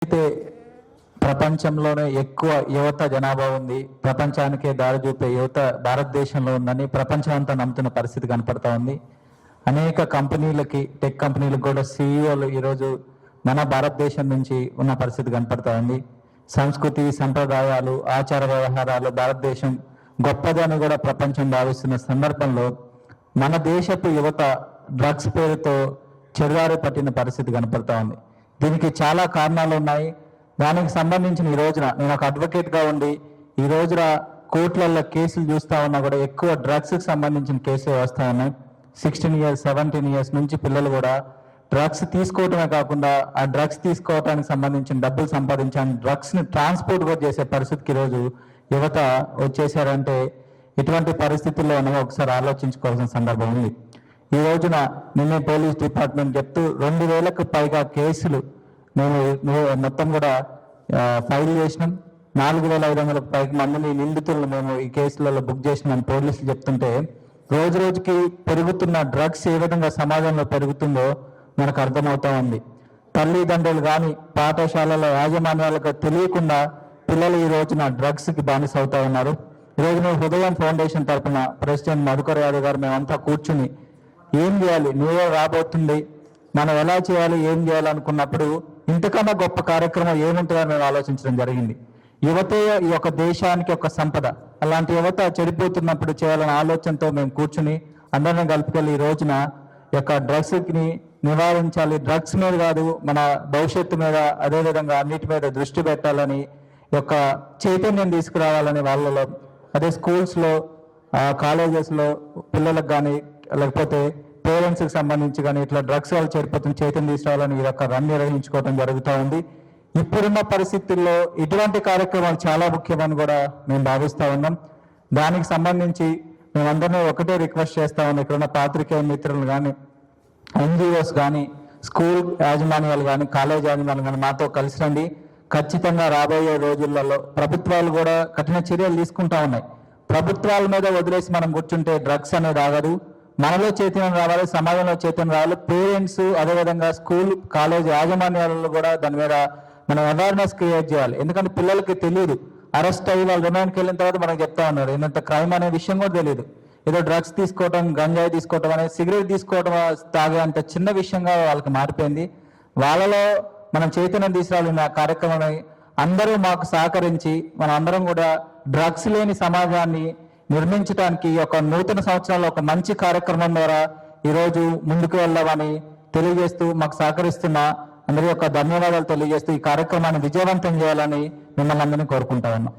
అయితే ప్రపంచంలోనే ఎక్కువ యువత జనాభా ఉంది, ప్రపంచానికే దారి చూపే యువత భారతదేశంలో ఉందని ప్రపంచం అంతా నమ్ముతున్న పరిస్థితి కనపడతా ఉంది. అనేక కంపెనీలకి, టెక్ కంపెనీలకు కూడా సీఈఓలు ఈరోజు మన భారతదేశం నుంచి ఉన్న పరిస్థితి కనపడతా ఉంది. సంస్కృతి, సంప్రదాయాలు, ఆచార వ్యవహారాలు భారతదేశం గొప్పదని కూడా ప్రపంచం భావిస్తున్న సందర్భంలో మన దేశపు యువత డ్రగ్స్ పేరుతో చెరుగారి పట్టిన పరిస్థితి కనపడతా ఉంది. దీనికి చాలా కారణాలు ఉన్నాయి. దానికి సంబంధించిన ఈ రోజున నేను ఒక అడ్వకేట్గా ఉండి ఈ రోజున కోర్టులలో కేసులు చూస్తా ఉన్నా కూడా ఎక్కువ డ్రగ్స్కి సంబంధించిన కేసులు వస్తూ ఉన్నాయి. 16 years 17 years నుంచి పిల్లలు కూడా డ్రగ్స్ తీసుకోవటమే కాకుండా ఆ డ్రగ్స్ తీసుకోవటానికి సంబంధించిన డబ్బులు సంపాదించాలని డ్రగ్స్ని ట్రాన్స్పోర్ట్ కూడా చేసే పరిస్థితికి ఈరోజు యువత వచ్చేసారంటే ఇటువంటి పరిస్థితుల్లో ఒకసారి ఆలోచించుకోవాల్సిన సందర్భం ఉంది. ఈ రోజున నిన్నే పోలీస్ డిపార్ట్మెంట్ చెప్తూ 2000కు పైగా కేసులు మేము మొత్తం కూడా ఫైల్ చేసినాం. 4500కు పైగా మందిని నిందితులను మేము ఈ కేసులలో బుక్ చేసినామని పోలీసులు చెప్తుంటే రోజు రోజుకి పెరుగుతున్న డ్రగ్స్ ఏ విధంగా సమాజంలో పెరుగుతుందో మనకు అర్థమవుతా ఉంది. తల్లిదండ్రులు కానీ పాఠశాలల యాజమాన్యాలకు తెలియకుండా పిల్లలు ఈ రోజున డ్రగ్స్కి బానిస అవుతా ఉన్నారు. ఈరోజు మేము హృదయం ఫౌండేషన్ తరఫున ప్రెసిడెంట్ మధుకర్ యాదవ్ గారు మేమంతా కూర్చుని ఏం చేయాలి, నువ్వే రాబోతుంది, మనం ఎలా చేయాలి, ఏం చేయాలనుకున్నప్పుడు ఇంతకన్నా గొప్ప కార్యక్రమం ఏముంటుందని మేము ఆలోచించడం జరిగింది. యువతే ఈ యొక్క దేశానికి ఒక సంపద. అలాంటి యువత చెడిపోతున్నప్పుడు చేయాలనే ఆలోచనతో మేము కూర్చుని అందరినీ కలుపుకెళ్ళి ఈ రోజున యొక్క డ్రగ్స్ని నివారించాలి, డ్రగ్స్ మీద కాదు మన భవిష్యత్తు మీద, అదేవిధంగా అన్నిటి మీద దృష్టి పెట్టాలని యొక్క చైతన్యం తీసుకురావాలని వాళ్ళలో, అదే స్కూల్స్లో, కాలేజెస్లో పిల్లలకు కానీ లేకపోతే పేరెంట్స్కి సంబంధించి కానీ ఇట్లా డ్రగ్స్ వాళ్ళు చేరిపోతున్న చైతన్యం తీసుకురావాలని ఈ యొక్క రన్ నిర్వహించుకోవడం జరుగుతూ ఉంది. ఇప్పుడున్న పరిస్థితుల్లో ఇటువంటి కార్యక్రమాలు చాలా ముఖ్యమని కూడా మేము భావిస్తూ ఉన్నాం. దానికి సంబంధించి మేమందరినీ ఒకటే రిక్వెస్ట్ చేస్తా ఉన్నాం, ఇక్కడున్న పాత్రికేయ మిత్రులు కానీ, ఎన్జిఓస్ కానీ, స్కూల్ యాజమాన్యాలు కానీ, కాలేజ్ యాజమాన్యాలు కానీ మాతో కలిసి రండి. ఖచ్చితంగా రాబోయే రోజులలో ప్రభుత్వాలు కూడా కఠిన చర్యలు తీసుకుంటా ఉన్నాయి. ప్రభుత్వాల మీద వదిలేసి మనం కూర్చుంటే డ్రగ్స్ అనేది ఆగదు. మనలో చైతన్యం రావాలి, సమాజంలో చైతన్యం రావాలి. పేరెంట్స్, అదేవిధంగా స్కూల్ కాలేజ్ యాజమాన్యాలలో కూడా దాని మీద మనం అవేర్నెస్ క్రియేట్ చేయాలి. ఎందుకంటే పిల్లలకి తెలియదు, అరెస్ట్ అయ్యి వాళ్ళు రిమాండ్కి వెళ్ళిన తర్వాత మనకు చెప్తా ఉన్నారు ఏంటంత క్రైమ్ అనే విషయం కూడా తెలియదు. ఏదో డ్రగ్స్ తీసుకోవటం, గంజాయి తీసుకోవటం అనేది, సిగరెట్ తీసుకోవటం, తాగే అంత చిన్న విషయంగా వాళ్ళకి మారిపోయింది. వాళ్ళలో మనం చైతన్యం తీసుకురావాలని ఆ కార్యక్రమాన్ని అందరూ మాకు సహకరించి మనం అందరం కూడా డ్రగ్స్ లేని సమాజాన్ని నిర్మించడానికి ఒక నూతన సంవత్సరంలో ఒక మంచి కార్యక్రమం ద్వారా ఈరోజు ముందుకు వెళ్దామని తెలియజేస్తూ మాకు సహకరిస్తున్న అందరి యొక్క ధన్యవాదాలు తెలియజేస్తూ ఈ కార్యక్రమాన్ని విజయవంతం చేయాలని మిమ్మల్ని అందరినీ కోరుకుంటా ఉన్నాం.